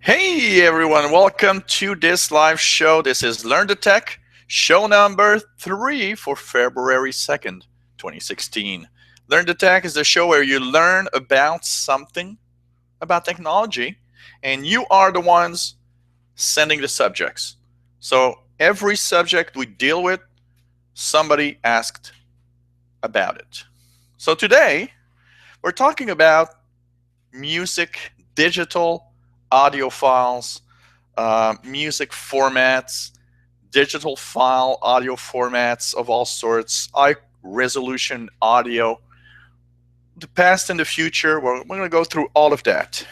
Hey everyone, welcome to this live show. This is Learn the Tech, show number 3 for February 2nd, 2016. Learn the Tech is the show where you learn about something about technology and you are the ones sending the subjects. So every subject we deal with, somebody asked about it. So today, we're talking about music, digital audio files, music formats, digital file audio formats of all sorts, high resolution audio, the past and the future. We're going to go through all of that.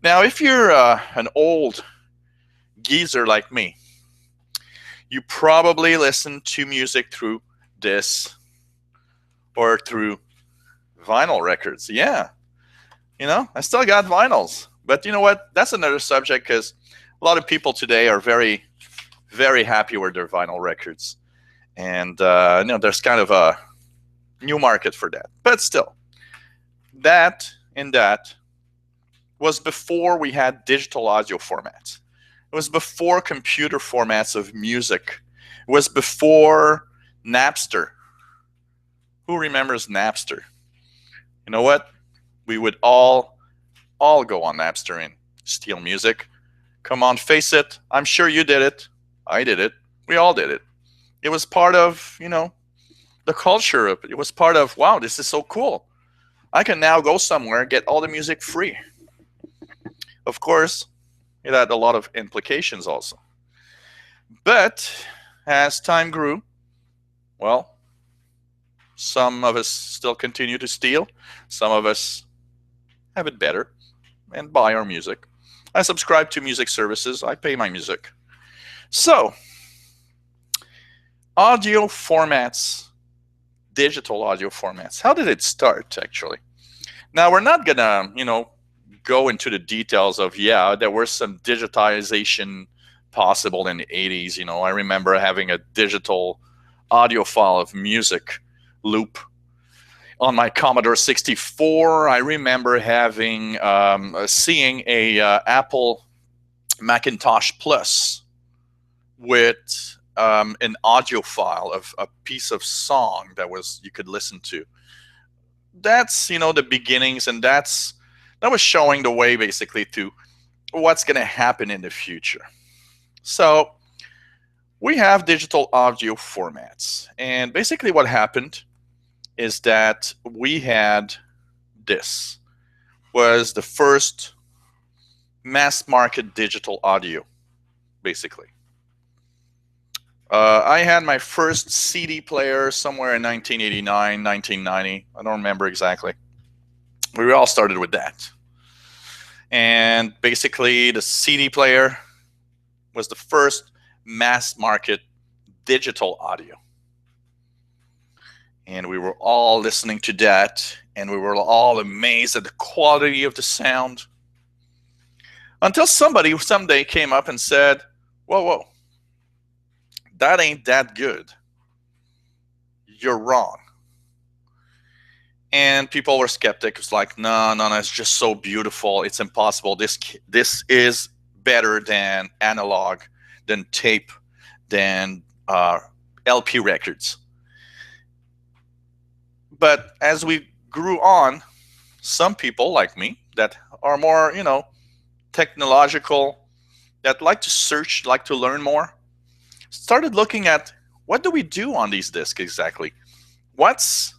Now, if you're an old geezer like me, you probably listen to music through this or through vinyl records. Yeah, I still got vinyls. But you know what? That's another subject because a lot of people today are very, very happy with their vinyl records. And, there's kind of a new market for that. But still, that was before we had digital audio formats. It was before computer formats of music. It was before Napster. Who remembers Napster? You know what? We would all go on Napster and steal music. Come on, face it. I'm sure you did it. I did it. We all did it. It was part of, the culture. It was part of, wow, this is so cool. I can now go somewhere and get all the music free. Of course, it had a lot of implications also. But as time grew, well, some of us still continue to steal. Some of us have it better and buy our music. I subscribe to music services. I pay my music. So, audio formats, digital audio formats. How did it start, actually? Now, we're not going to, go into the details of, there were some digitization possible in the 80s. I remember having a digital audio file of music loop on my Commodore 64. I remember having seeing a Apple Macintosh Plus with an audio file of a piece of song that you could listen to. That's the beginnings, and that was showing the way basically to what's going to happen in the future. So we have digital audio formats, and basically what happened is that we had this was the first mass market digital audio, basically. I had my first CD player somewhere in 1989, 1990. I don't remember exactly. We all started with that. And basically, the CD player was the first mass market digital audio. And we were all listening to that, and we were all amazed at the quality of the sound. Until somebody someday came up and said, whoa, that ain't that good. You're wrong. And people were skeptics. It's like, no, it's just so beautiful. It's impossible. This is better than analog, than tape, than LP records. But as we grew on, some people like me that are more, technological, that like to search, like to learn more, started looking at what do we do on these discs exactly? What's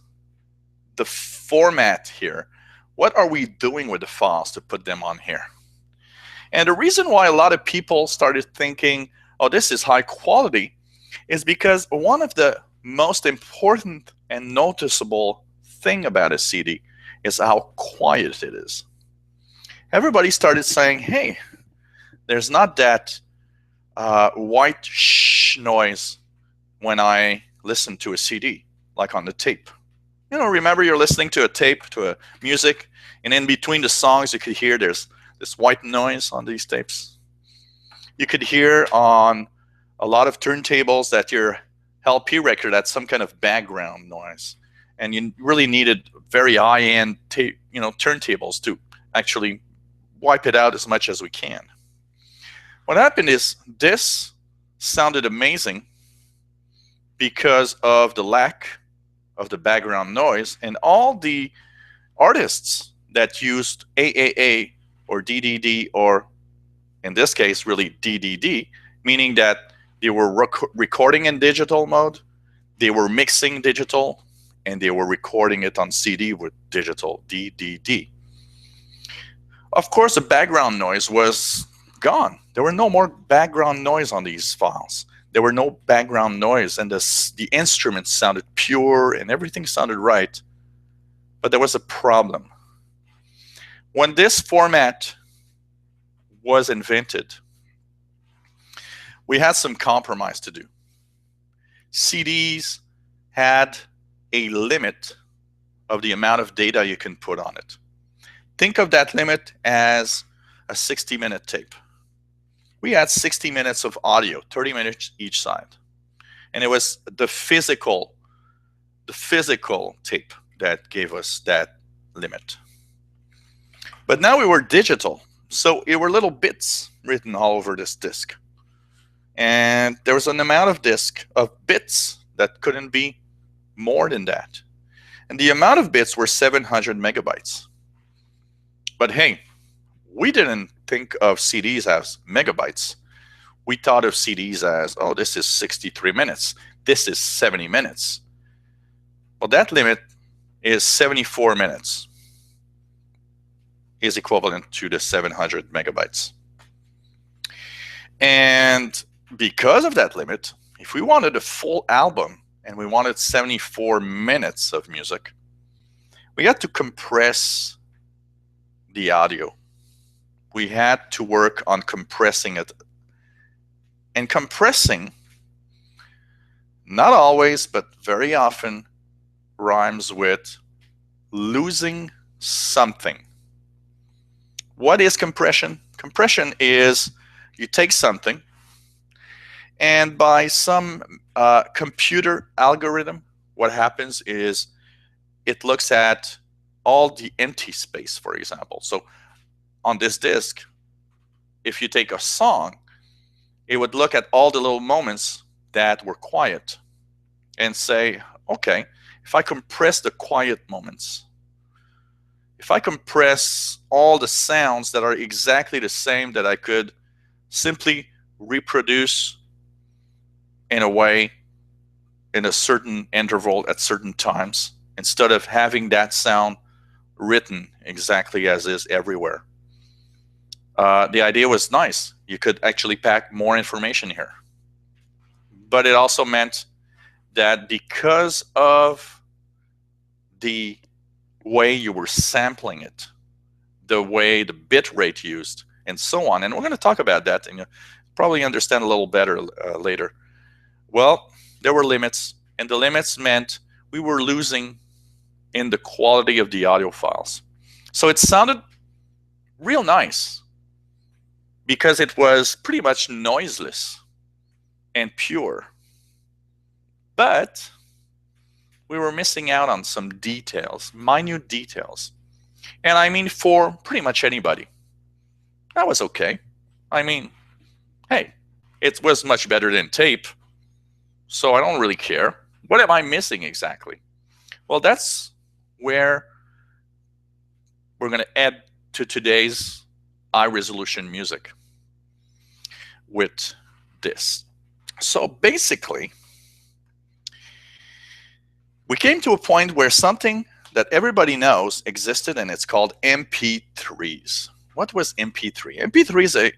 the format here? What are we doing with the files to put them on here? And the reason why a lot of people started thinking, oh, this is high quality, is because one of the most important and noticeable thing about a CD is how quiet it is. Everybody started saying, hey, there's not that white shh noise when I listen to a CD, like on the tape. Remember you're listening to a tape, to a music, and in between the songs you could hear there's this white noise on these tapes. You could hear on a lot of turntables that your LP record had some kind of background noise, and you really needed very high-end turntables to actually wipe it out as much as we can. What happened is this sounded amazing because of the lack of the background noise, and all the artists that used AAA or DDD, or in this case really DDD, meaning that they were recording in digital mode, they were mixing digital, and they were recording it on CD with digital DDD. Of course, the background noise was gone. There were no more background noise on these files. There were no background noise, and the instruments sounded pure and everything sounded right. But there was a problem. When this format was invented, we had some compromise to do. CDs had a limit of the amount of data you can put on it. Think of that limit as a 60-minute tape. We had 60 minutes of audio, 30 minutes each side. And it was the physical tape that gave us that limit. But now we were digital, so it were little bits written all over this disk. And there was an amount of bits that couldn't be more than that. And the amount of bits were 700 megabytes. But hey, we didn't think of CDs as megabytes. We thought of CDs as, oh, this is 63 minutes. This is 70 minutes. Well, that limit is 74 minutes, is equivalent to the 700 megabytes. And because of that limit, if we wanted a full album and we wanted 74 minutes of music, we had to compress the audio. We had to work on compressing it. And compressing, not always, but very often, rhymes with losing something. What is compression? Compression is you take something, and by some computer algorithm, what happens is it looks at all the empty space, for example. So on this disk, if you take a song, it would look at all the little moments that were quiet and say, okay, if I compress the quiet moments, if I compress all the sounds that are exactly the same that I could simply reproduce in a way, in a certain interval at certain times, instead of having that sound written exactly as is everywhere. The idea was nice. You could actually pack more information here. But it also meant that because of the way you were sampling it, the way the bit rate used, and so on, and we're going to talk about that and you'll probably understand a little better later. Well, there were limits, and the limits meant we were losing in the quality of the audio files. So it sounded real nice because it was pretty much noiseless and pure. But we were missing out on some details, minute details. And I mean, for pretty much anybody, that was okay. I mean, hey, it was much better than tape, so I don't really care. What am I missing exactly? Well, that's where we're going to add to today's high resolution music with this. So basically, we came to a point where something that everybody knows existed, and it's called MP3s. What was MP3? MP3 is a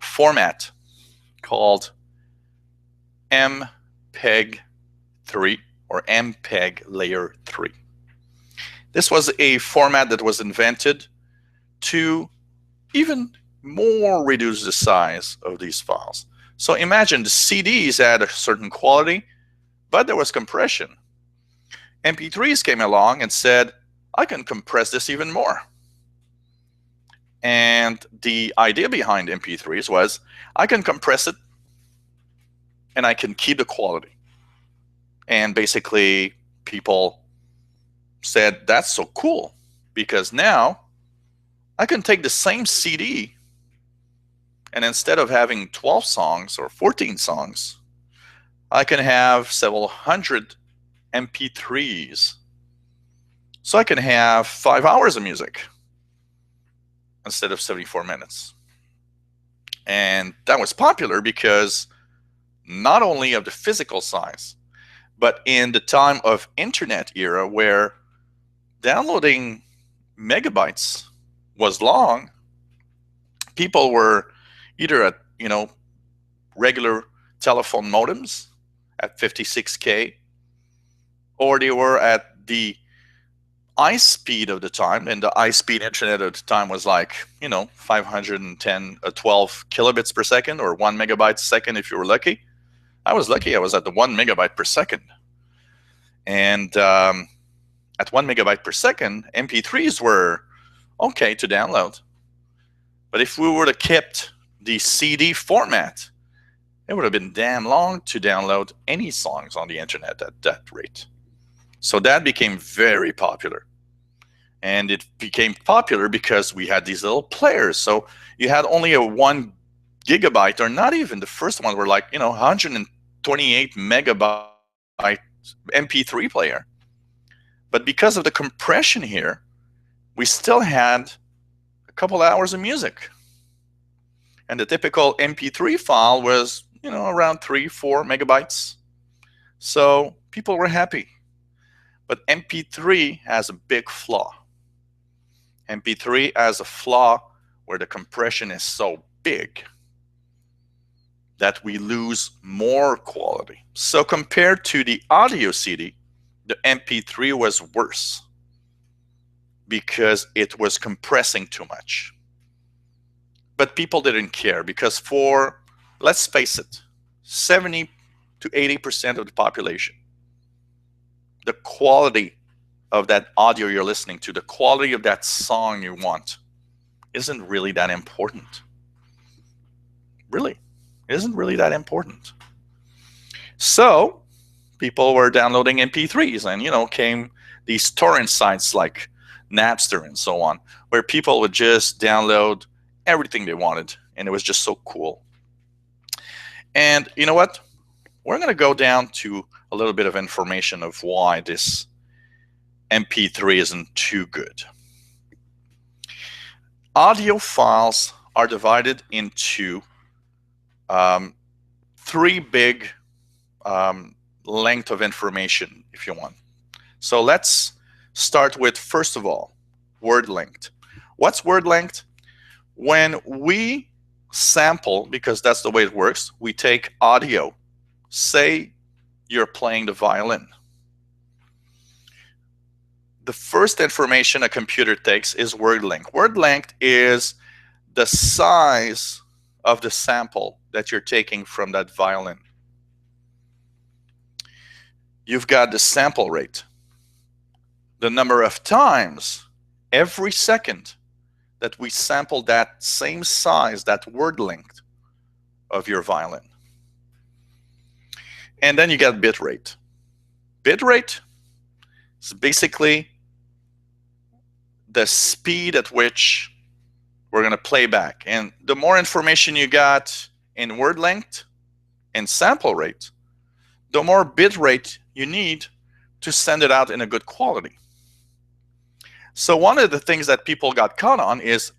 format called MPEG-3 or MPEG Layer 3. This was a format that was invented to even more reduce the size of these files. So imagine the CDs had a certain quality, but there was compression. MP3s came along and said, I can compress this even more. And the idea behind MP3s was, I can compress it and I can keep the quality. And basically, people said, that's so cool, because now I can take the same CD And instead of having 12 songs or 14 songs, I can have several hundred MP3s. So I can have 5 hours of music instead of 74 minutes. And that was popular because not only of the physical size, but in the time of internet era where downloading megabytes was long, people were either at, regular telephone modems at 56K, or they were at the speed of the time, and the speed internet at the time was like 510 12 kilobits per second, or 1 megabyte a second if you were lucky. I was lucky. I was at the 1 megabyte per second. And at 1 megabyte per second, MP3s were okay to download. But if we would have kept the CD format, it would have been damn long to download any songs on the internet at that rate. So that became very popular. And it became popular because we had these little players. So you had only a 1 gigabyte, or not even the first one were like, 128 megabyte MP3 player. But because of the compression here, we still had a couple hours of music. And the typical MP3 file was, around 3-4 megabytes. So people were happy. But MP3 has a big flaw. MP3 has a flaw where the compression is so big that we lose more quality. So compared to the audio CD, the MP3 was worse because it was compressing too much. But people didn't care because for, let's face it, 70 to 80% of the population, the quality of that audio you're listening to, the quality of that song you want, isn't really that important. Really, isn't really that important. So people were downloading MP3s, and came these torrent sites like Napster and so on, where people would just download everything they wanted, and it was just so cool. And you know what? We're going to go down to a little bit of information of why this MP3 isn't too good. Audio files are divided into 3 big length of information, if you want. So let's start with, first of all, word length. What's word length? When we sample, because that's the way it works, we take audio. Say you're playing the violin. The first information a computer takes is word length. Word length is the size of the sample that you're taking from that violin. You've got the sample rate, the number of times every second that we sample that same size, that word length of your violin. And then you get bit rate. Bit rate is basically the speed at which we're going to play back. And the more information you got in word length and sample rate, the more bit rate you need to send it out in a good quality. So one of the things that people got caught on is,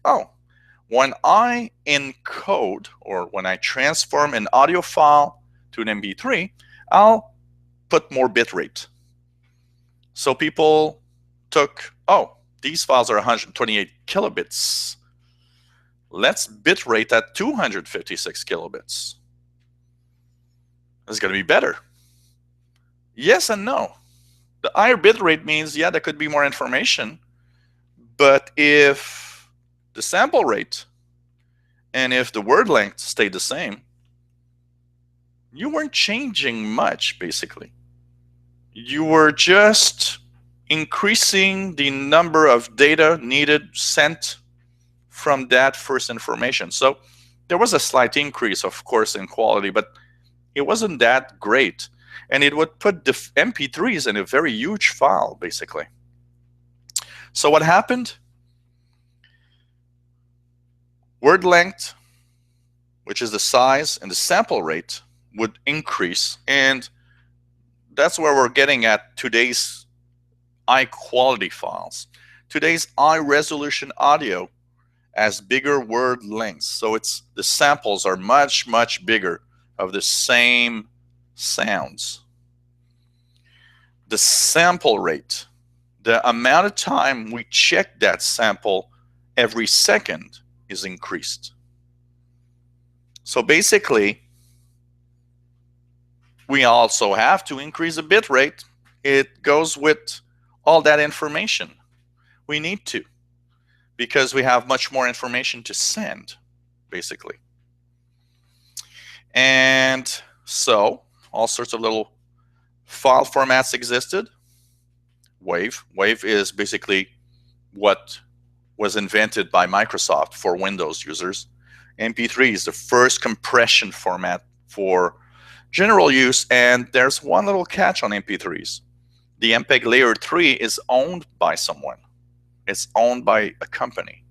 when I encode, or when I transform an audio file to an MP3, I'll put more bit rate. So people took, these files are 128 kilobits. Let's bit rate at 256 kilobits. It's going to be better. Yes and no. The higher bit rate means, there could be more information. But if the sample rate and if the word length stayed the same, you weren't changing much, basically. You were just increasing the number of data needed sent from that first information. So there was a slight increase, of course, in quality, but it wasn't that great. And it would put the MP3s in a very huge file, basically. So what happened? Word length which is the size and the sample rate, would increase. And that's where we're getting at today's high quality files. Today's high resolution audio has bigger word lengths. So it's the samples are much, much bigger of the same sounds. The sample rate, the amount of time we check that sample every second, is increased. So basically, we also have to increase the bit rate. It goes with all that information. We need to, because we have much more information to send, basically. And so all sorts of little file formats existed. WAV. WAV is basically what was invented by Microsoft for Windows users. MP3 is the first compression format for general use, and there's one little catch on MP3s. The MPEG Layer 3 is owned by someone. It's owned by a company.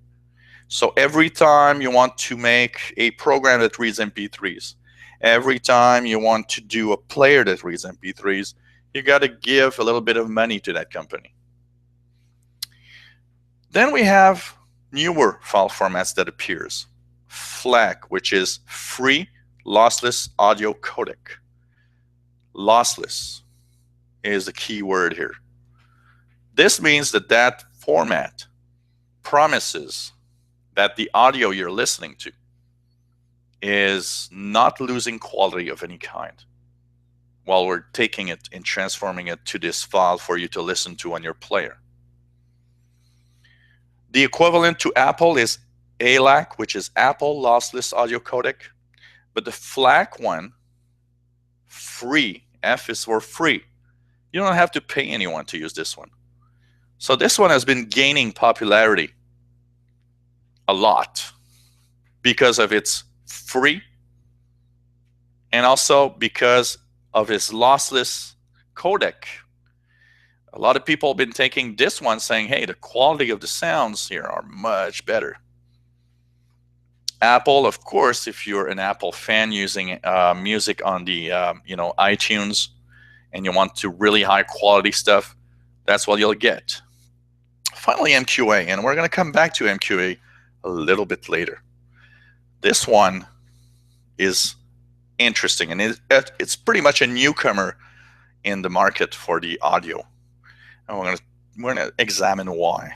So every time you want to make a program that reads MP3s, every time you want to do a player that reads MP3s, you got to give a little bit of money to that company. Then we have newer file formats that appears. FLAC, which is free lossless audio codec. Lossless is the key word here. This means that that format promises that the audio you're listening to is not losing quality of any kind while we're taking it and transforming it to this file for you to listen to on your player. The equivalent to Apple is ALAC, which is Apple Lossless Audio Codec. But the FLAC one, free, F is for free. You don't have to pay anyone to use this one. So this one has been gaining popularity a lot because of its free and also because of its lossless codec. A lot of people have been taking this one saying, hey, the quality of the sounds here are much better. Apple, of course, if you're an Apple fan using music on the iTunes and you want to really high quality stuff, that's what you'll get. Finally, MQA, and we're going to come back to MQA a little bit later. This one is interesting, and it's pretty much a newcomer in the market for the audio. And we're going to examine why.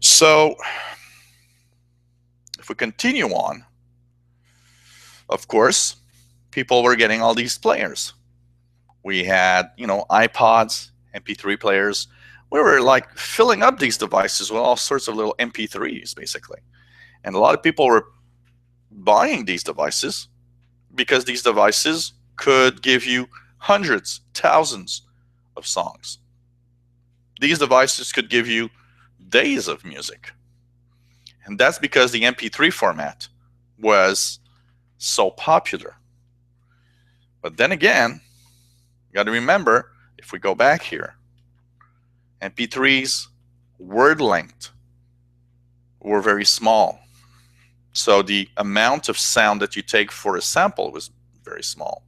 So if we continue on, of course, people were getting all these players. We had, iPods, MP3 players. We were like filling up these devices with all sorts of little MP3s, basically. And a lot of people were buying these devices because these devices could give you hundreds, thousands of songs. These devices could give you days of music. And that's because the MP3 format was so popular. But then again, you got to remember, if we go back here, MP3's word length were very small. So the amount of sound that you take for a sample was very small.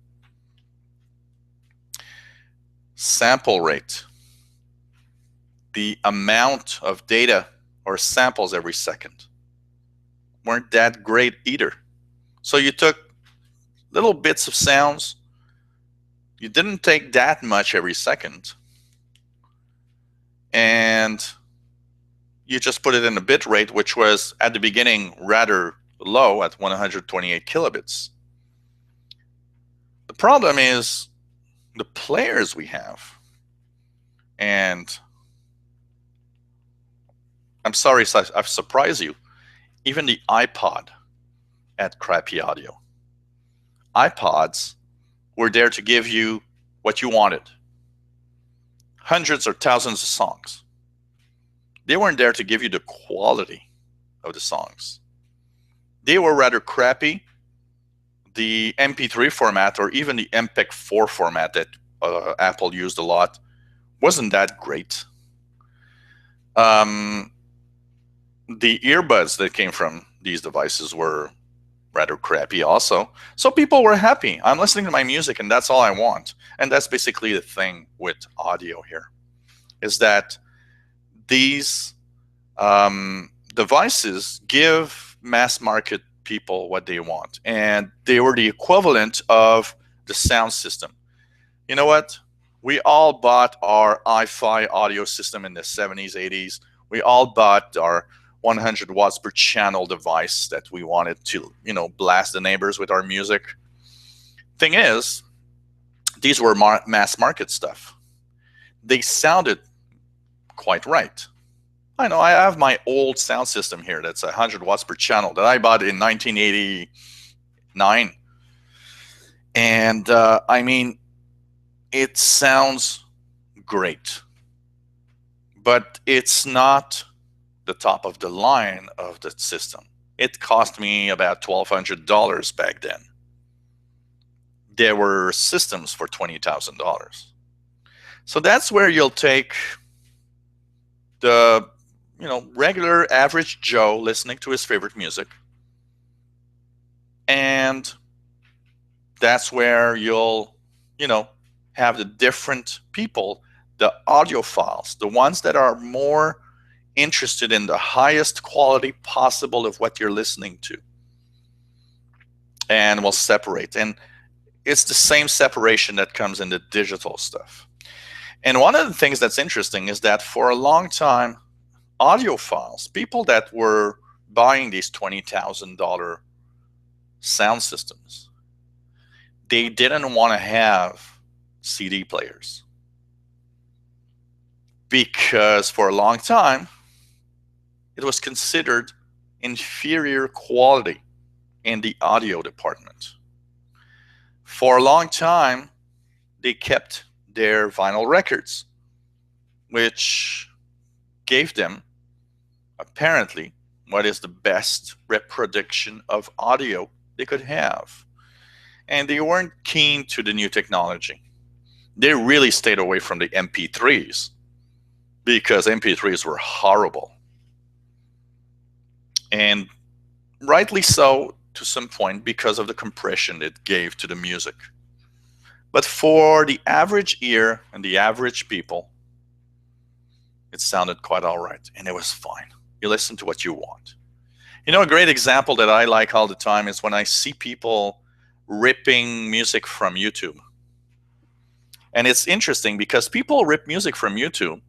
Sample rate. The amount of data or samples every second weren't that great either. So you took little bits of sounds. You didn't take that much every second. And you just put it in a bit rate, which was at the beginning rather low at 128 kilobits. The problem is the players we have. And I'm sorry I've surprised you. Even the iPod had crappy audio. iPods were there to give you what you wanted. Hundreds or thousands of songs. They weren't there to give you the quality of the songs. They were rather crappy. The MP3 format or even the MPEG 4 format that Apple used a lot wasn't that great. The earbuds that came from these devices were rather crappy also. So people were happy. I'm listening to my music and that's all I want. And that's basically the thing with audio here, is that these devices give mass market people what they want. And they were the equivalent of the sound system. You know what? We all bought our hi-fi audio system in the 70s, 80s. We all bought our 100 watts per channel device that we wanted to, blast the neighbors with our music. Thing is, these were mass market stuff. They sounded quite right. I know I have my old sound system here that's 100 watts per channel that I bought in 1989. And I mean, it sounds great, but it's not the top of the line of the system. It cost me about $1,200 back then. There were systems for $20,000. So that's where you'll take the regular average Joe listening to his favorite music, and that's where you'll have the different people, the audiophiles, the ones that are more interested in the highest quality possible of what you're listening to, and will separate. And it's the same separation that comes in the digital stuff. And one of the things that's interesting is that for a long time, audiophiles, people that were buying these $20,000 sound systems, they didn't want to have CD players, because for a long time it was considered inferior quality in the audio department. For a long time they kept their vinyl records, which gave them apparently what is the best reproduction of audio they could have. And they weren't keen to the new technology. They really stayed away from the MP3s because MP3s were horrible. And rightly so to some point, because of the compression it gave to the music. But for the average ear and the average people, it sounded quite all right, and it was fine. You listen to what you want. A great example that I like all the time is when I see people ripping music from YouTube. And it's interesting because people rip music from YouTube,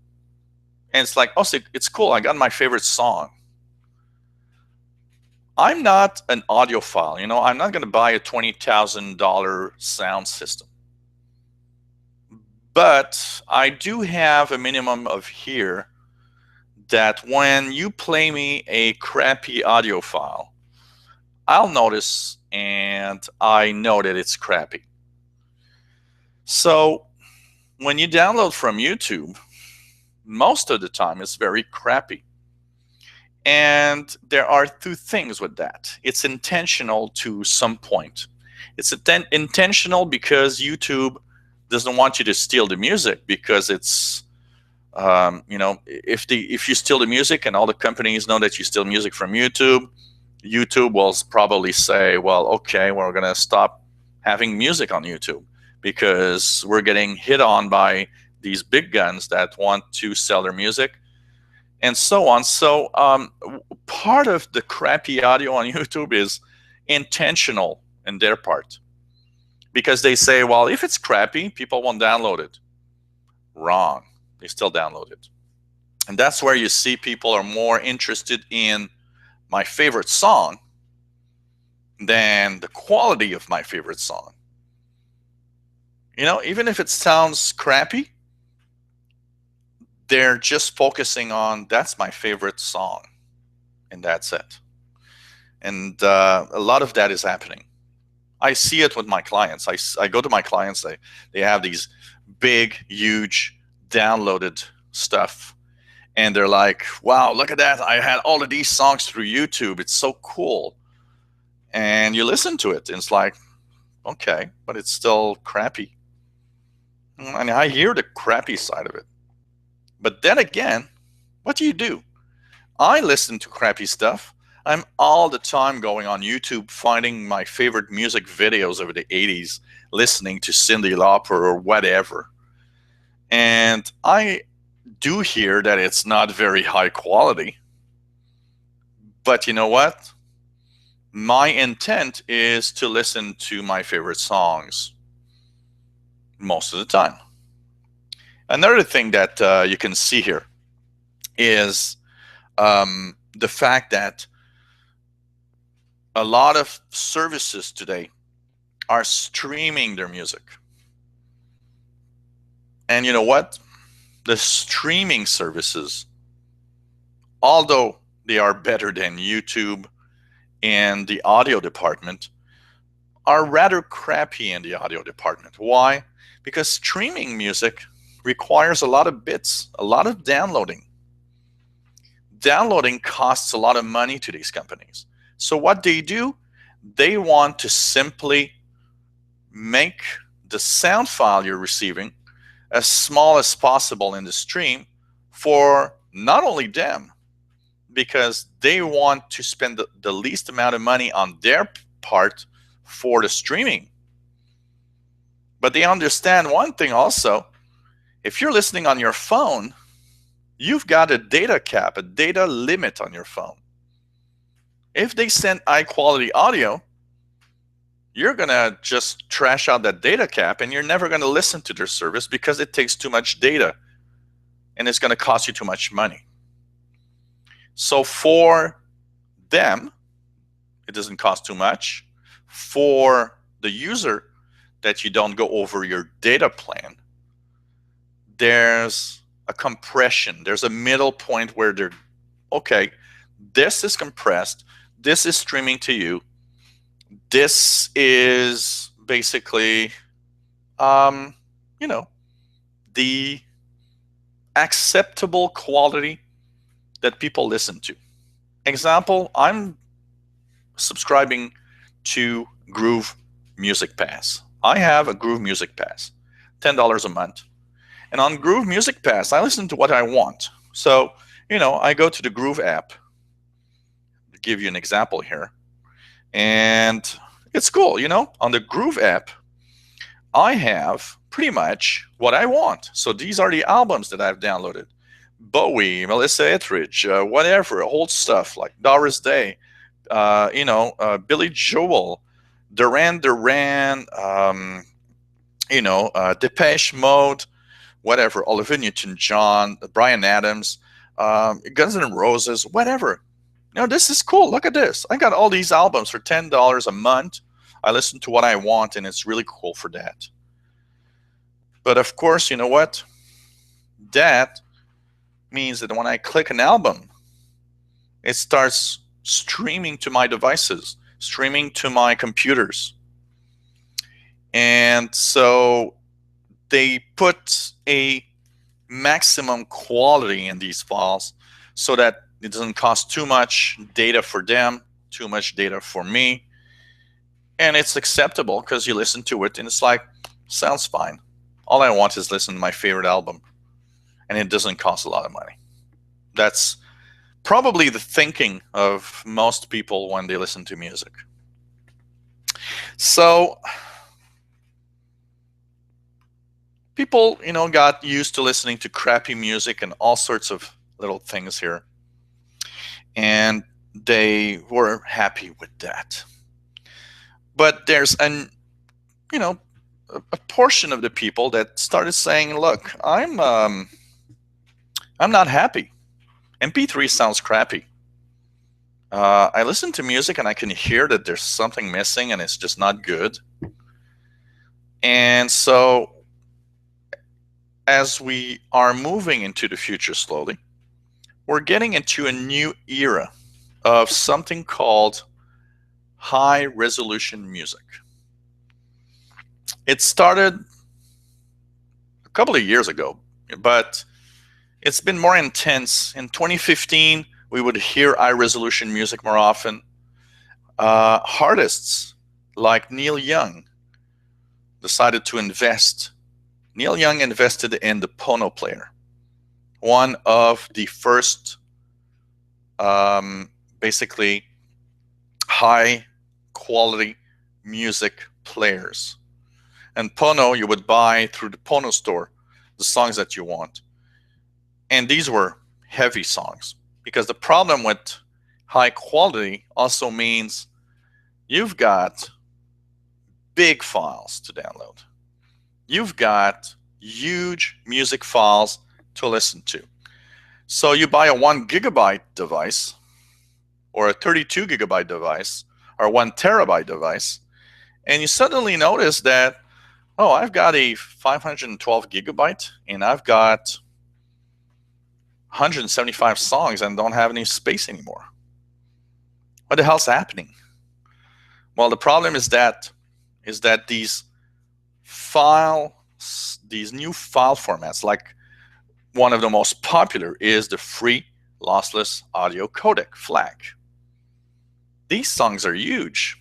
and it's like, oh, it's cool, I got my favorite song. I'm not an audiophile, I'm not going to buy a $20,000 sound system. But I do have a minimum of here that when you play me a crappy audio file, I'll notice and I know that it's crappy. So when you download from YouTube, most of the time it's very crappy. And there are two things with that. It's intentional to some point. It's intentional because YouTube doesn't want you to steal the music, because it's if you steal the music and all the companies know that you steal music from YouTube, YouTube will probably say, well, okay, we're going to stop having music on YouTube because we're getting hit on by these big guns that want to sell their music, and so on. So part of the crappy audio on YouTube is intentional in their part, because they say, well, if it's crappy, people won't download it. Wrong. They still download it. And that's where you see people are more interested in my favorite song than the quality of my favorite song. Even if it sounds crappy, they're just focusing on, that's my favorite song, and that's it. And a lot of that is happening. I see it with my clients. I go to my clients, they have these big, huge downloaded stuff, and they're like, wow, look at that, I had all of these songs through YouTube, it's so cool. And you listen to it and it's like, okay, but it's still crappy. And I hear the crappy side of it. But then again, what do? I listen to crappy stuff. I'm all the time going on YouTube, finding my favorite music videos of the 80s, listening to Cyndi Lauper or whatever. And I do hear that it's not very high quality. But you know what? My intent is to listen to my favorite songs most of the time. Another thing that you can see here is the fact that a lot of services today are streaming their music. And you know what? The streaming services, although they are better than YouTube in the audio department, are rather crappy in the audio department. Why? Because streaming music requires a lot of bits, a lot of downloading. Downloading costs a lot of money to these companies. So what they do, they want to simply make the sound file you're receiving as small as possible in the stream for not only them, because they want to spend the least amount of money on their part for the streaming. But they understand one thing also. If you're listening on your phone, you've got a data cap, a data limit on your phone. If they send high quality audio, you're going to just trash out that data cap and you're never going to listen to their service because it takes too much data and it's going to cost you too much money. So for them, it doesn't cost too much. For the user, that you don't go over your data plan, there's a compression. There's a middle point where they're, okay, this is compressed. This is streaming to you. This is basically, the acceptable quality that people listen to. Example, I'm subscribing to Groove Music Pass. I have a Groove Music Pass, $10 a month. And on Groove Music Pass, I listen to what I want. So, I go to the Groove app, to give you an example here. And it's cool, on the Groove app, I have pretty much what I want. So these are the albums that I've downloaded. Bowie, Melissa Etheridge, whatever, old stuff like Doris Day, Billy Joel, Duran Duran, Depeche Mode, whatever, Olivia Newton-John, Bryan Adams, Guns N' Roses, whatever. This is cool. Look at this. I got all these albums for $10 a month. I listen to what I want, and it's really cool for that. But of course, you know what? That means that when I click an album, it starts streaming to my devices, streaming to my computers. And so they put a maximum quality in these files so that it doesn't cost too much data for them, too much data for me. And it's acceptable because you listen to it and it's like, sounds fine. All I want is listen to my favorite album. And it doesn't cost a lot of money. That's probably the thinking of most people when they listen to music. So people, got used to listening to crappy music and all sorts of little things here. And they were happy with that. But there's a portion of the people that started saying, look, I'm not happy. MP3 sounds crappy. I listen to music and I can hear that there's something missing and it's just not good. And so as we are moving into the future slowly, we're getting into a new era of something called high resolution music. It started a couple of years ago, but it's been more intense. In 2015, we would hear high resolution music more often. Artists like Neil Young decided to invest. Neil Young invested in the Pono player, one of the first basically high quality music players. And Pono, you would buy through the Pono store the songs that you want. And these were heavy songs, because the problem with high quality also means you've got big files to download. You've got huge music files to listen to. So you buy a 1 gigabyte device, or a 32 gigabyte device, or 1 terabyte device, and you suddenly notice that, oh, I've got a 512 gigabyte and I've got 175 songs and don't have any space anymore. What the hell's happening? Well, the problem is that these new file formats, like one of the most popular is the free lossless audio codec, FLAC. These songs are huge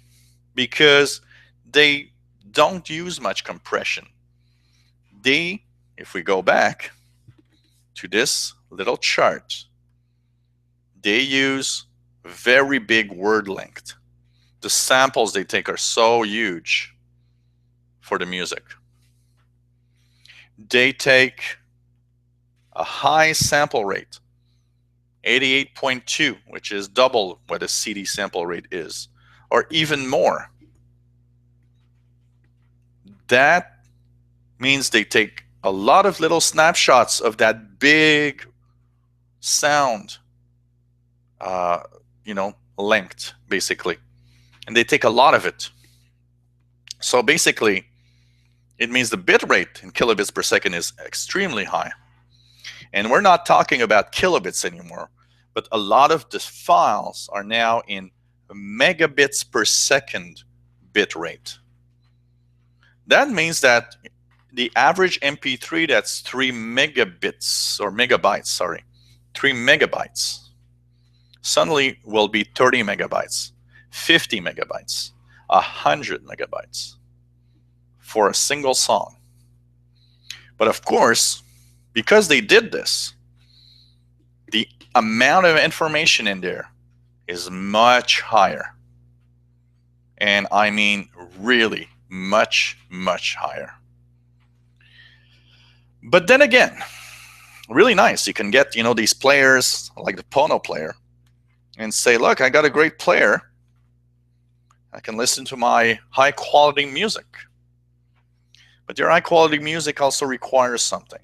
because they don't use much compression. If we go back to this little chart, they use very big word length. The samples they take are so huge for the music. They take a high sample rate, 88.2, which is double what a CD sample rate is, or even more. That means they take a lot of little snapshots of that big sound, length, basically. And they take a lot of it. So basically, it means the bit rate in kilobits per second is extremely high. And we're not talking about kilobits anymore, but a lot of the files are now in megabits per second bit rate. That means that the average MP3 that's 3 megabytes, 3 megabytes, suddenly will be 30 megabytes, 50 megabytes, 100 megabytes for a single song. But of course, because they did this, the amount of information in there is much higher. And I mean really much, much higher. But then again, really nice. You can get, these players like the Pono player and say, look, I got a great player. I can listen to my high quality music. But your high quality music also requires something.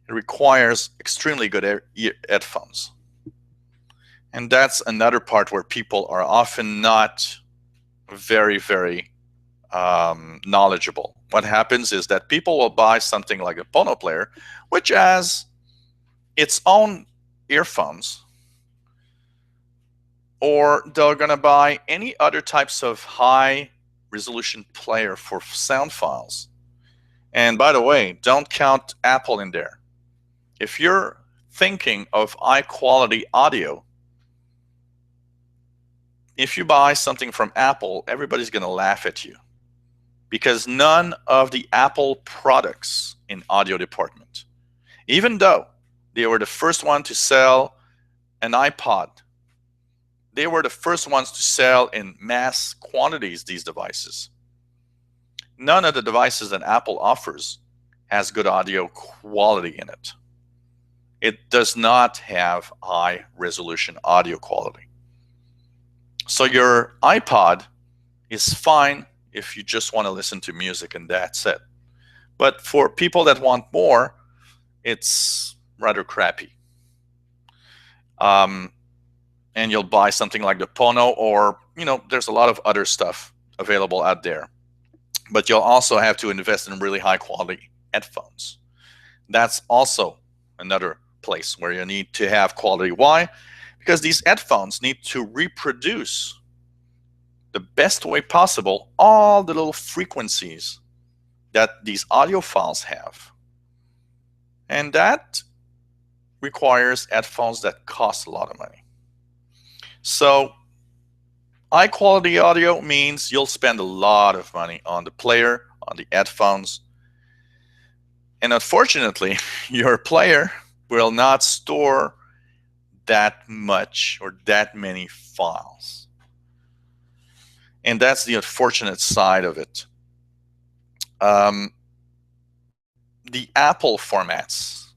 It requires extremely good headphones. And that's another part where people are often not very, very knowledgeable. What happens is that people will buy something like a Pono player, which has its own earphones, or they're going to buy any other types of high resolution player for sound files. And by the way, don't count Apple in there. If you're thinking of high quality audio, if you buy something from Apple, everybody's going to laugh at you, because none of the Apple products in audio department, even though they were the first one to sell an iPod, they were the first ones to sell in mass quantities these devices. None of the devices that Apple offers has good audio quality in it. It does not have high resolution audio quality. So your iPod is fine if you just want to listen to music and that's it. But for people that want more, it's rather crappy. And you'll buy something like the Pono, or, there's a lot of other stuff available out there. But you'll also have to invest in really high quality headphones. That's also another place where you need to have quality. Why? Because these headphones need to reproduce the best way possible all the little frequencies that these audio files have. And that requires headphones that cost a lot of money. So high quality audio means you'll spend a lot of money on the player, on the headphones. And unfortunately, your player will not store that much or that many files. And that's the unfortunate side of it. Um, the Apple formats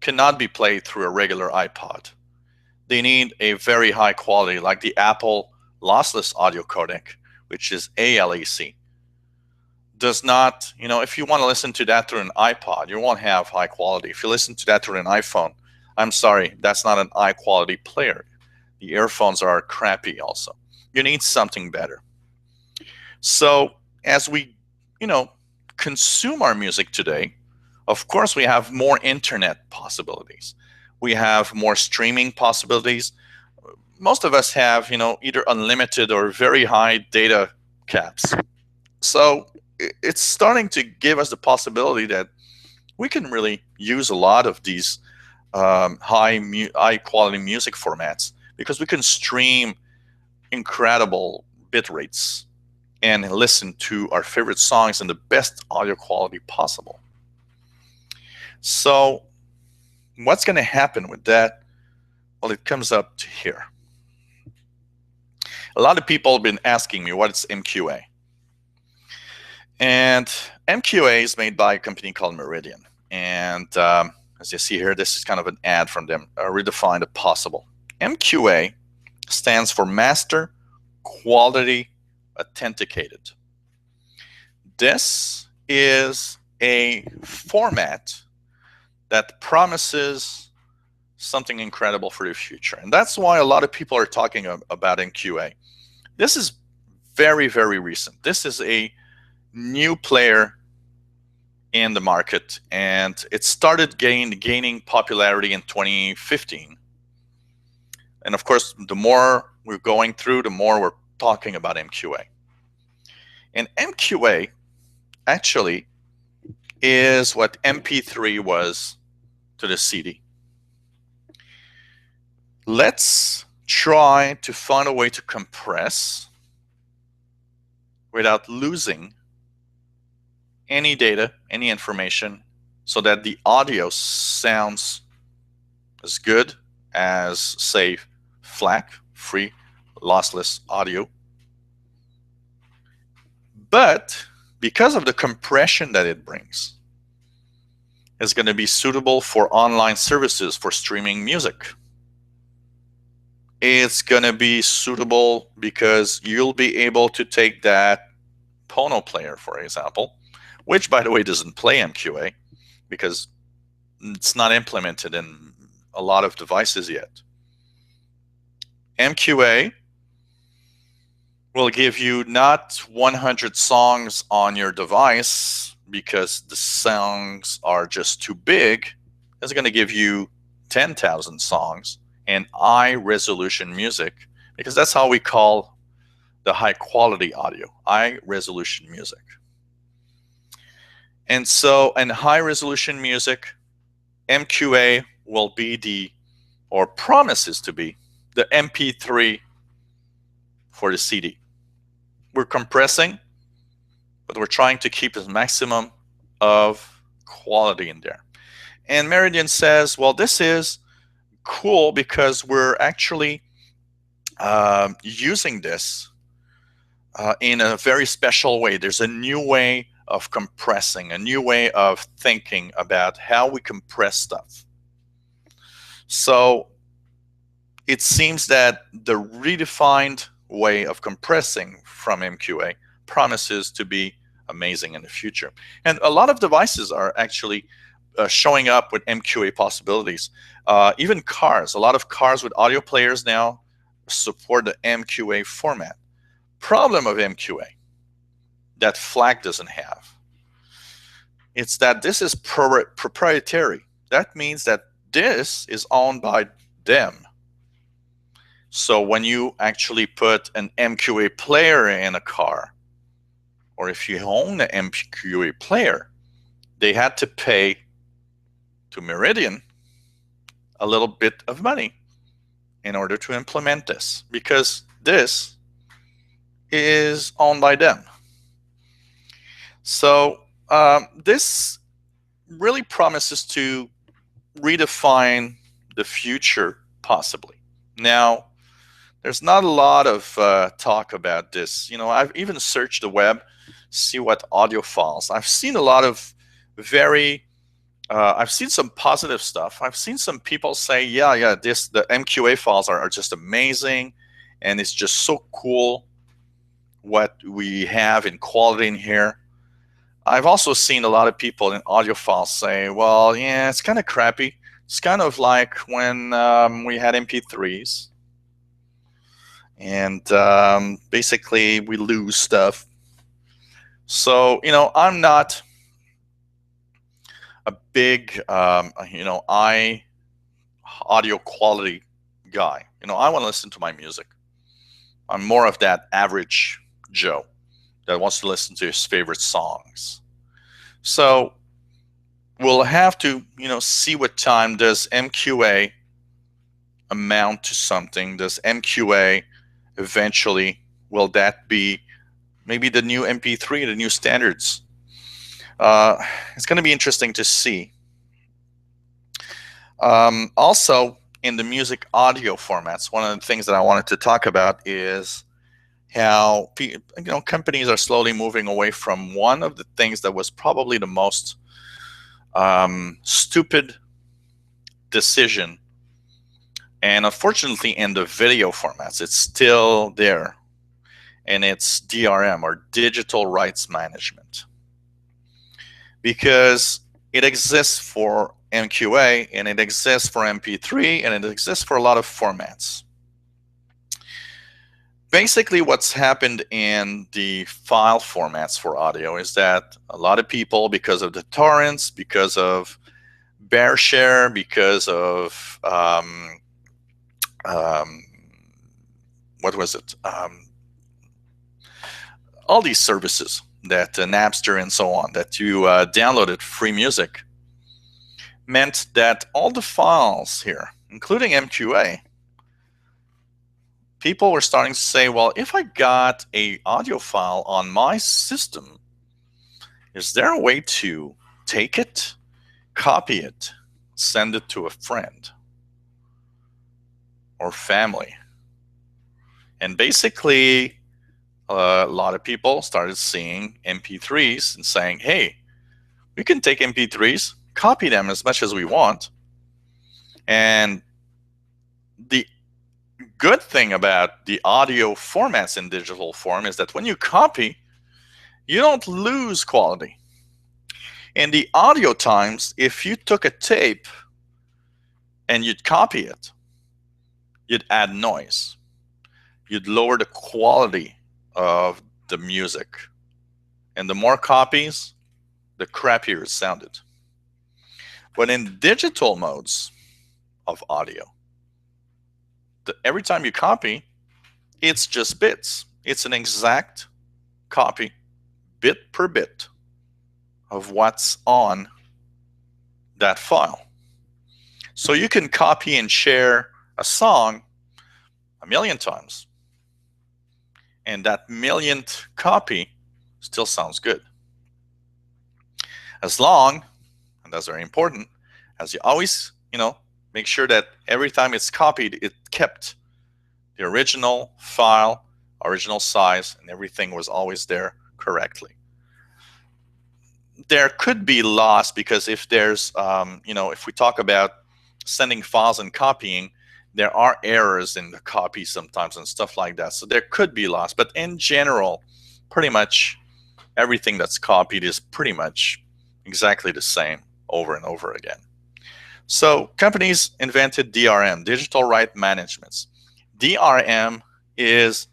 cannot be played through a regular iPod. They need a very high quality, like the Apple lossless audio codec, which is ALAC. Does not, if you want to listen to that through an iPod, you won't have high quality. If you listen to that through an iPhone, I'm sorry, that's not an high quality player. The earphones are crappy also. You need something better. So as we, you know, consume our music today, of course we have more internet possibilities. We have more streaming possibilities. Most of us have, either unlimited or very high data caps. So it's starting to give us the possibility that we can really use a lot of these high quality music formats because we can stream incredible bit rates and listen to our favorite songs in the best audio quality possible. So what's going to happen with that? Well, it comes up to here. A lot of people have been asking me what is MQA. And MQA is made by a company called Meridian. And as you see here, this is kind of an ad from them, Redefine the Possible. MQA stands for Master Quality Authenticated. This is a format that promises something incredible for the future. And that's why a lot of people are talking about MQA. This is very, very recent. This is a new player in the market, and it started gaining popularity in 2015. And of course, the more we're going through, the more we're talking about MQA. And MQA actually is what MP3 was to the CD. Let's try to find a way to compress without losing any data, any information, so that the audio sounds as good as, say, FLAC, free, lossless audio. But because of the compression that it brings, it's going to be suitable for online services for streaming music. It's going to be suitable because you'll be able to take that Pono player, for example, which, by the way, doesn't play MQA because it's not implemented in a lot of devices yet. MQA will give you not 100 songs on your device because the songs are just too big. It's going to give you 10,000 songs and high resolution music, because that's how we call the high quality audio, high resolution music. And so in high resolution music, MQA will be or promises to be, the MP3 for the CD. We're compressing, but we're trying to keep a maximum of quality in there. And Meridian says, well, this is cool because we're actually using this in a very special way. There's a new way of compressing, a new way of thinking about how we compress stuff. So it seems that the redefined way of compressing from MQA promises to be amazing in the future. And a lot of devices are actually showing up with MQA possibilities. Even cars, a lot of cars with audio players now support the MQA format. Problem of MQA that FLAC doesn't have, it's that this is proprietary. That means that this is owned by them. So when you actually put an MQA player in a car, or if you own the MQA player, they had to pay to Meridian a little bit of money in order to implement this, because this is owned by them. So this really promises to redefine the future, possibly. Now, there's not a lot of talk about this. I've even searched the web, see what audio files. I've seen a lot of very I've seen some positive stuff. I've seen some people say, yeah, the MQA files are just amazing, and it's just so cool what we have in quality in here. I've also seen a lot of people in audiophiles say, well, yeah, it's kind of crappy. It's kind of like when we had MP3s, and basically we lose stuff. So, I'm not a big, audio quality guy. I want to listen to my music. I'm more of that average Joe that wants to listen to his favorite songs. So we'll have to, see what time does MQA amount to something. Does MQA eventually, will that be maybe the new MP3, the new standards? It's going to be interesting to see. Also, in the music audio formats, one of the things that I wanted to talk about is how companies are slowly moving away from one of the things that was probably the most stupid decision, and unfortunately in the video formats it's still there, and it's DRM, or digital rights management, because it exists for MQA and it exists for MP3 and it exists for a lot of formats. Basically, what's happened in the file formats for audio is that a lot of people, because of the torrents, because of bear share, because of what was it? All these services that Napster and so on, that you downloaded free music, meant that all the files here, including MQA, people were starting to say, well, if I got a audio file on my system, is there a way to take it, copy it, send it to a friend or family? And basically, a lot of people started seeing MP3s and saying, hey, we can take MP3s, copy them as much as we want. And the good thing about the audio formats in digital form is that when you copy, you don't lose quality. In the audio times, if you took a tape and you'd copy it, you'd add noise. You'd lower the quality of the music. And the more copies, the crappier it sounded. But in digital modes of audio, every time you copy, it's just bits. It's an exact copy, bit per bit, of what's on that file. So you can copy and share a song 1,000,000 times, and that millionth copy still sounds good. As long, and that's very important, as you always, make sure that every time it's copied, it kept the original file, original size, and everything was always there correctly. There could be loss, because if there's, if we talk about sending files and copying, there are errors in the copy sometimes and stuff like that. So there could be loss. But in general, pretty much everything that's copied is pretty much exactly the same over and over again. So companies invented DRM, digital right managements. DRM is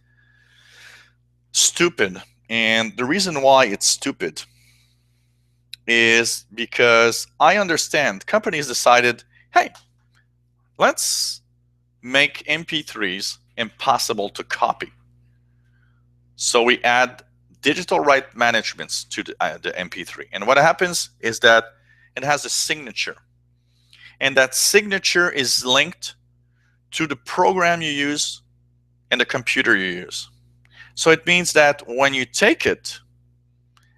stupid. And the reason why it's stupid is because I understand companies decided, hey, let's make MP3s impossible to copy. So we add digital right managements to the MP3. And what happens is that it has a signature. And that signature is linked to the program you use and the computer you use. So it means that when you take it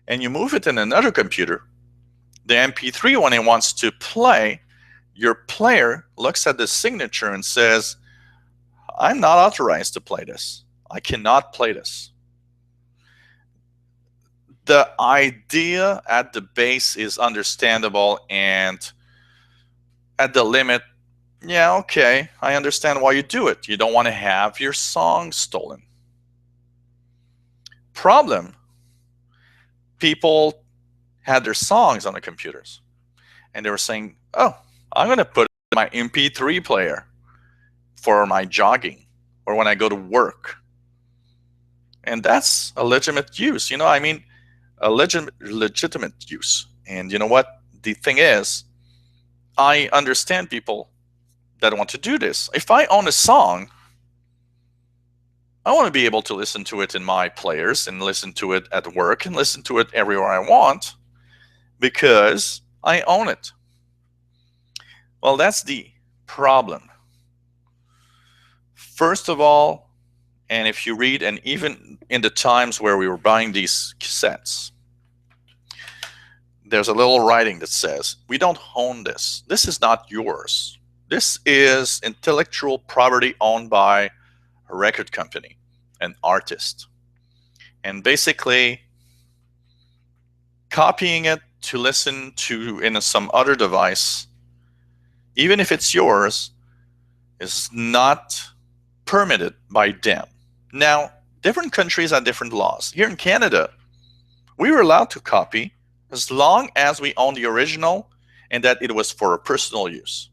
and you move it in another computer, the MP3, when it wants to play, your player looks at the signature and says, I'm not authorized to play this. I cannot play this. The idea at the base is understandable, and at the limit, yeah, okay, I understand why you do it. You don't want to have your song stolen. Problem, people had their songs on the computers, and they were saying, oh, I'm going to put it in my MP3 player for my jogging or when I go to work. And that's a legitimate use, I mean, a legitimate use. And you know what? The thing is, I understand people that want to do this. If I own a song, I want to be able to listen to it in my players and listen to it at work and listen to it everywhere I want because I own it. Well, that's the problem. First of all, and if you read, and even in the times where we were buying these cassettes, there's a little writing that says, we don't own this. This is not yours. This is intellectual property owned by a record company, an artist. And basically, copying it to listen to in some other device, even if it's yours, is not permitted by them. Now, different countries have different laws. Here in Canada, we were allowed to copy as long as we own the original and that it was for personal use.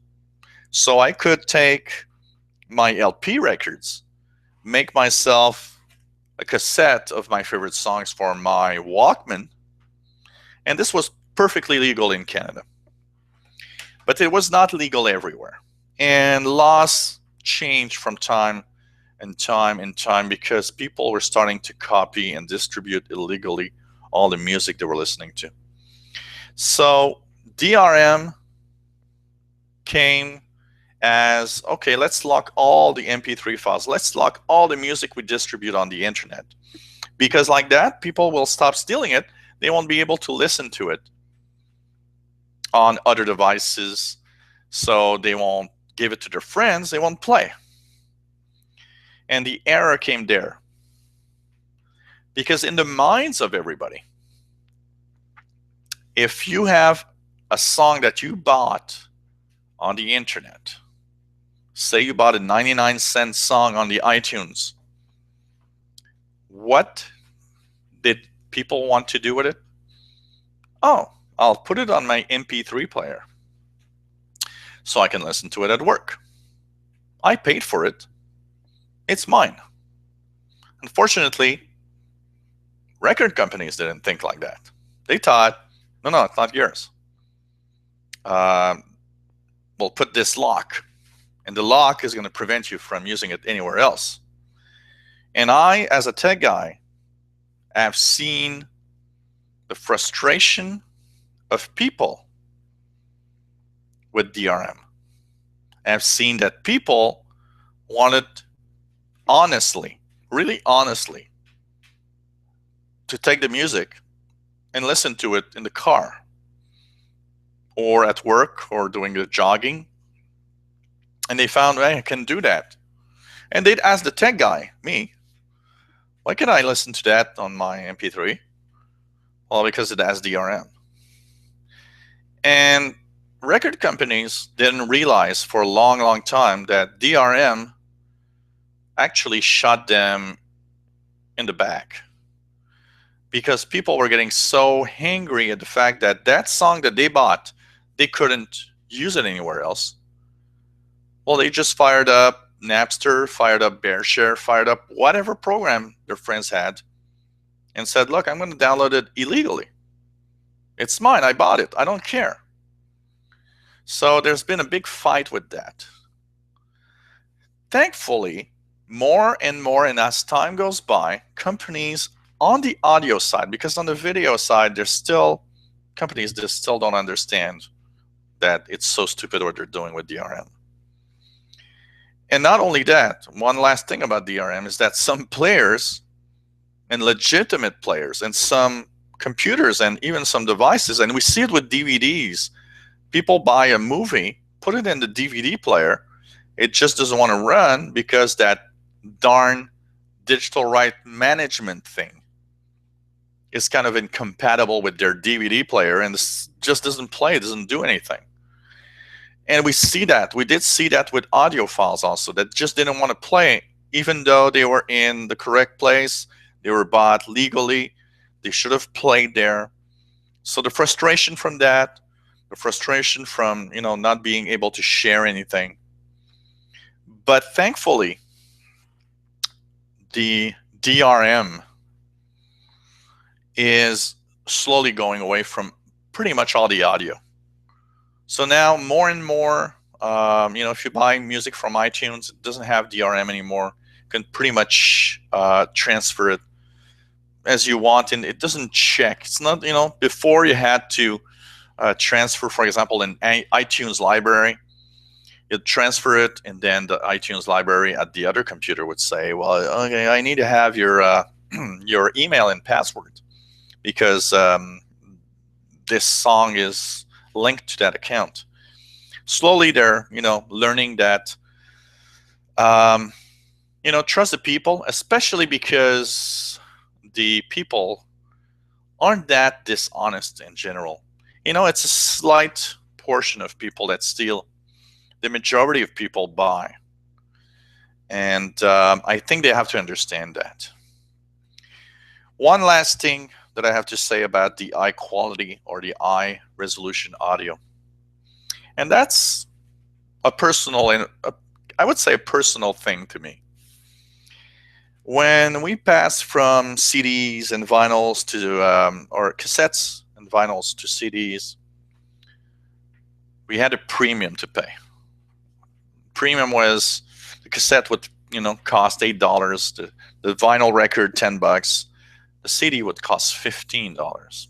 So I could take my LP records, make myself a cassette of my favorite songs for my Walkman, and this was perfectly legal in Canada. But it was not legal everywhere. And laws changed from time and time because people were starting to copy and distribute illegally all the music they were listening to. So DRM came as, okay, let's lock all the MP3 files. Let's lock all the music we distribute on the internet. Because like that, people will stop stealing it. They won't be able to listen to it on other devices. So they won't give it to their friends. They won't play. And the error came there. Because in the minds of everybody, if you have a song that you bought on the internet, say you bought a 99-cent song on the iTunes, what did people want to do with it? Oh, I'll put it on my MP3 player so I can listen to it at work. I paid for it. It's mine. Unfortunately, record companies didn't think like that. They thought, no, it's not yours. We'll put this lock, and the lock is going to prevent you from using it anywhere else. And I, as a tech guy, have seen the frustration of people with DRM. I've seen that people wanted honestly, really honestly, to take the music and listen to it in the car or at work or doing the jogging. And they found, hey, I can do that. And they'd ask the tech guy, me, why can I listen to that on my MP3? Well, because it has DRM. And record companies didn't realize for a long time that DRM actually shot them in the back. Because people were getting so angry at the fact that that song that they bought, they couldn't use it anywhere else. Well, they just fired up Napster, fired up BearShare, fired up whatever program their friends had, and said, look, I'm going to download it illegally. It's mine. I bought it. I don't care. So there's been a big fight with that. Thankfully, more and more, and as time goes by, companies on the audio side, because on the video side, there's still companies that still don't understand that it's so stupid what they're doing with DRM. And not only that, one last thing about DRM is that some players and legitimate players and some computers and even some devices, and we see it with DVDs, people buy a movie, put it in the DVD player, It just doesn't want to run because that darn digital right management thing is kind of incompatible with their DVD player, and this just doesn't play, doesn't do anything. And we see that. We did see that with audio files also, that just didn't want to play, even though they were in the correct place, they were bought legally, they should have played there. So the frustration from that, the frustration from, not being able to share anything. But thankfully, the DRM is slowly going away from pretty much all the audio. So now more and more, if you buy music from iTunes, it doesn't have DRM anymore. You can pretty much transfer it as you want, and it doesn't check. It's not, before you had to transfer, for example, an iTunes library. You'd transfer it, and then the iTunes library at the other computer would say, well, okay, I need to have your your email and password because this song is linked to that account. Slowly, they're learning that trust the people, especially because the people aren't that dishonest in general. It's a slight portion of people that steal. The majority of people buy, and I think they have to understand that. One last thing that I have to say about the high quality or the high resolution audio, and that's a personal and I would say a personal thing to me. When we passed from CDs and vinyls to or cassettes and vinyls to CDs, we had a premium to pay. Premium was the cassette would cost $8, the vinyl record $10, the CD would cost $15.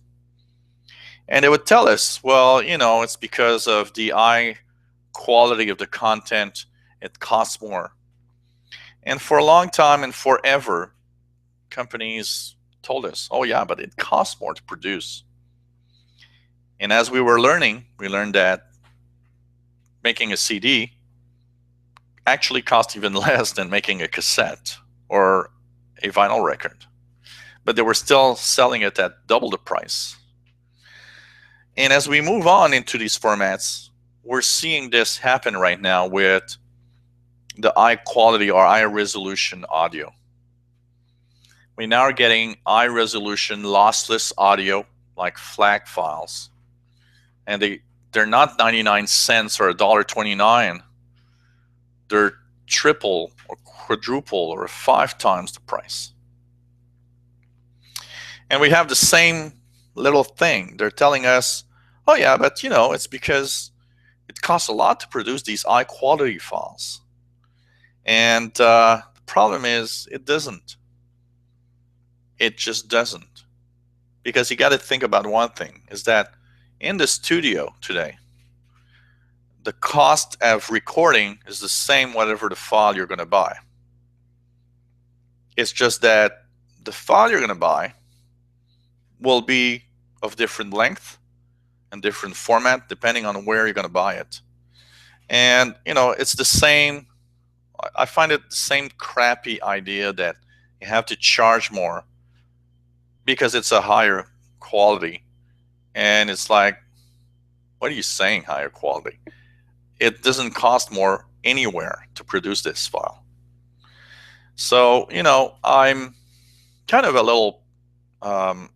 And they would tell us, well, it's because of the high quality of the content, it costs more. And for a long time and forever, companies told us, oh yeah, but it costs more to produce. And as we were learning, we learned that making a CD actually cost even less than making a cassette or a vinyl record. But they were still selling it at double the price. And as we move on into these formats, we're seeing this happen right now with the high quality or high resolution audio. We now are getting high resolution lossless audio like FLAC files. And they're not 99 cents or $1.29. They're triple or quadruple or 5 times the price. And we have the same little thing. They're telling us, oh yeah, but it's because it costs a lot to produce these high quality files. And the problem is it doesn't. It just doesn't. Because you got to think about one thing, is that in the studio today, the cost of recording is the same whatever the file you're going to buy. It's just that the file you're going to buy will be of different length and different format depending on where you're going to buy it. And it's the same, I find it the same crappy idea that you have to charge more because it's a higher quality. And it's like, what are you saying, higher quality? It doesn't cost more anywhere to produce this file. So, I'm kind of a little, I'd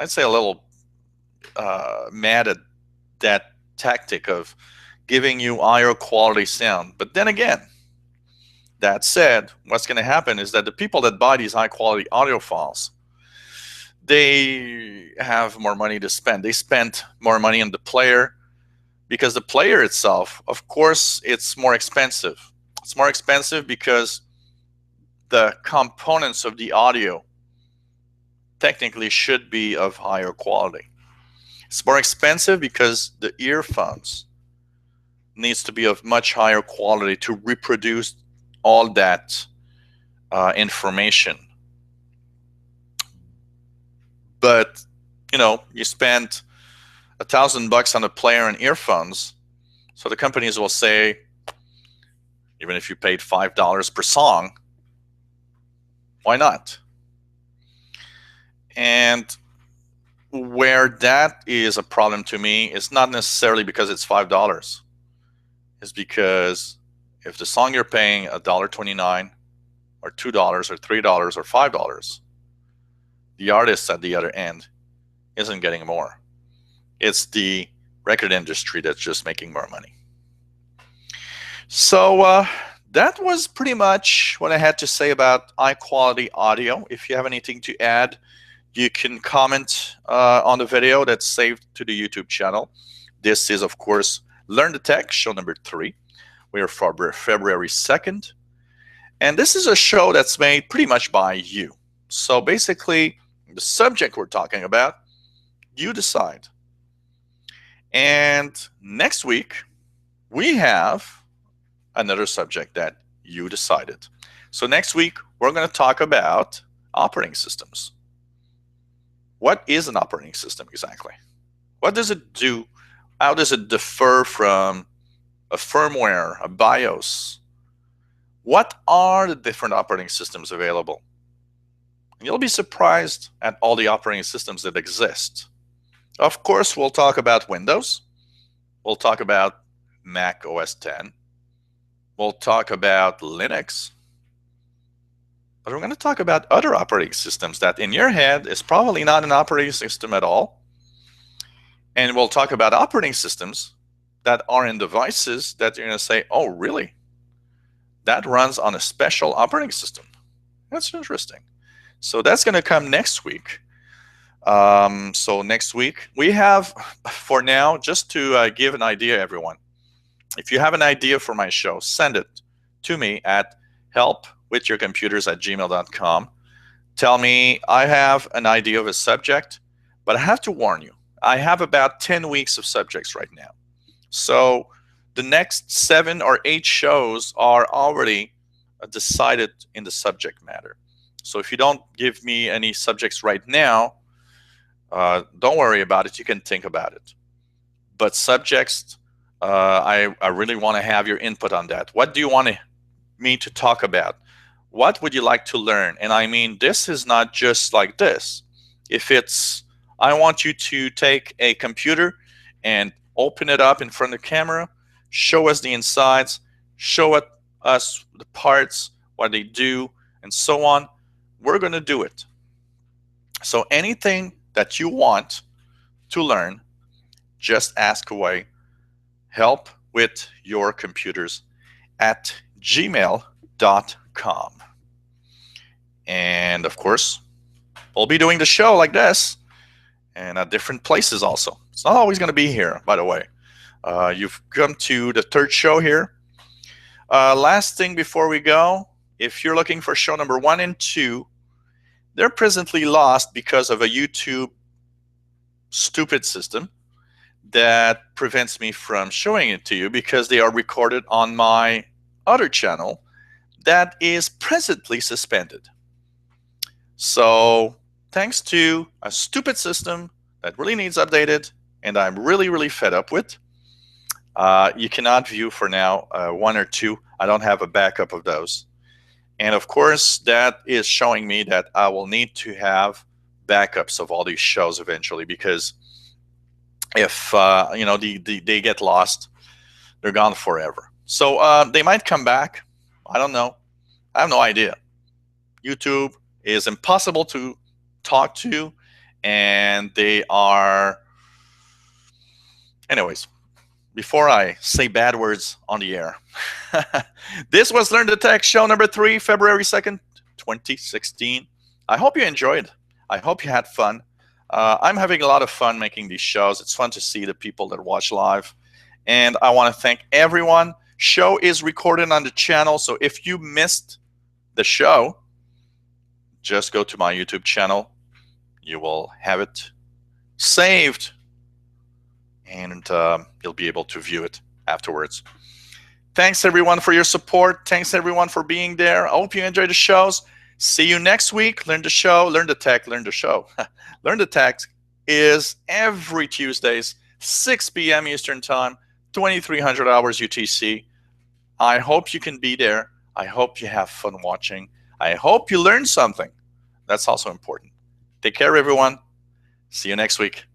say a little mad at that tactic of giving you higher quality sound. But then again, that said, what's going to happen is that the people that buy these high quality audio files, they have more money to spend. They spend more money on the player because the player itself, of course, it's more expensive. It's more expensive because the components of the audio technically should be of higher quality. It's more expensive because the earphones needs to be of much higher quality to reproduce all that information. But you spend $1,000 on a player and earphones, so the companies will say, Even if you paid $5 per song, why not? And where that is a problem to me is not necessarily because it's $5. It's because if the song you're paying $1.29 or $2 or $3 or $5, the artist at the other end isn't getting more. It's the record industry that's just making more money. So that was pretty much what I had to say about high quality audio. If you have anything to add, you can comment on the video that's saved to the YouTube channel. This is, of course, Learn the Tech, show number 3. We are February 2nd. And this is a show that's made pretty much by you. So basically, the subject we're talking about, you decide. And next week, we have another subject that you decided. So next week, we're going to talk about operating systems. What is an operating system exactly? What does it do? How does it differ from a firmware, a BIOS? What are the different operating systems available? You'll be surprised at all the operating systems that exist. Of course, we'll talk about Windows. We'll talk about Mac OS X. We'll talk about Linux. But we're going to talk about other operating systems that in your head is probably not an operating system at all. And we'll talk about operating systems that are in devices that you're going to say, oh, really? That runs on a special operating system. That's interesting. So that's going to come next week. So next week, we have, for now, just to give an idea, everyone, if you have an idea for my show, send it to me at helpwithyourcomputers@gmail.com. Tell me, I have an idea of a subject, but I have to warn you, I have about 10 weeks of subjects right now. So the next 7 or 8 shows are already decided in the subject matter. So if you don't give me any subjects right now, don't worry about it. You can think about it. But subjects, I really want to have your input on that. What do you want me to talk about? What would you like to learn? And I mean, this is not just like this. If it's, I want you to take a computer and open it up in front of the camera, show us the insides, show us the parts, what they do, and so on, we're going to do it. So anything that you want to learn, just ask away. Help with your computers at gmail.com. And of course, we'll be doing the show like this and at different places also. It's not always going to be here, by the way. You've come to the 3rd show here. Last thing before we go, if you're looking for show number 1 and 2, they're presently lost because of a YouTube stupid system that prevents me from showing it to you because they are recorded on my other channel that is presently suspended. So thanks to a stupid system that really needs updated and I'm really, really fed up with, you cannot view for now 1 or 2. I don't have a backup of those. And of course, that is showing me that I will need to have backups of all these shows eventually, because if they get lost, they're gone forever. So they might come back. I don't know. I have no idea. YouTube is impossible to talk to, and they are. Anyways, before I say bad words on the air, this was Learn the Tech, show number 3, February 2nd, 2016. I hope you enjoyed. I hope you had fun. I'm having a lot of fun making these shows. It's fun to see the people that watch live. And I want to thank everyone. Show is recorded on the channel, so if you missed the show, just go to my YouTube channel. You will have it saved, and you'll be able to view it afterwards. Thanks, everyone, for your support. Thanks, everyone, for being there. I hope you enjoyed the shows. See you next week. Learn the show, learn the tech, learn the show. Learn the Tech is every Tuesdays, 6 p.m. Eastern Time, 2300 hours UTC. I hope you can be there. I hope you have fun watching. I hope you learned something. That's also important. Take care, everyone. See you next week.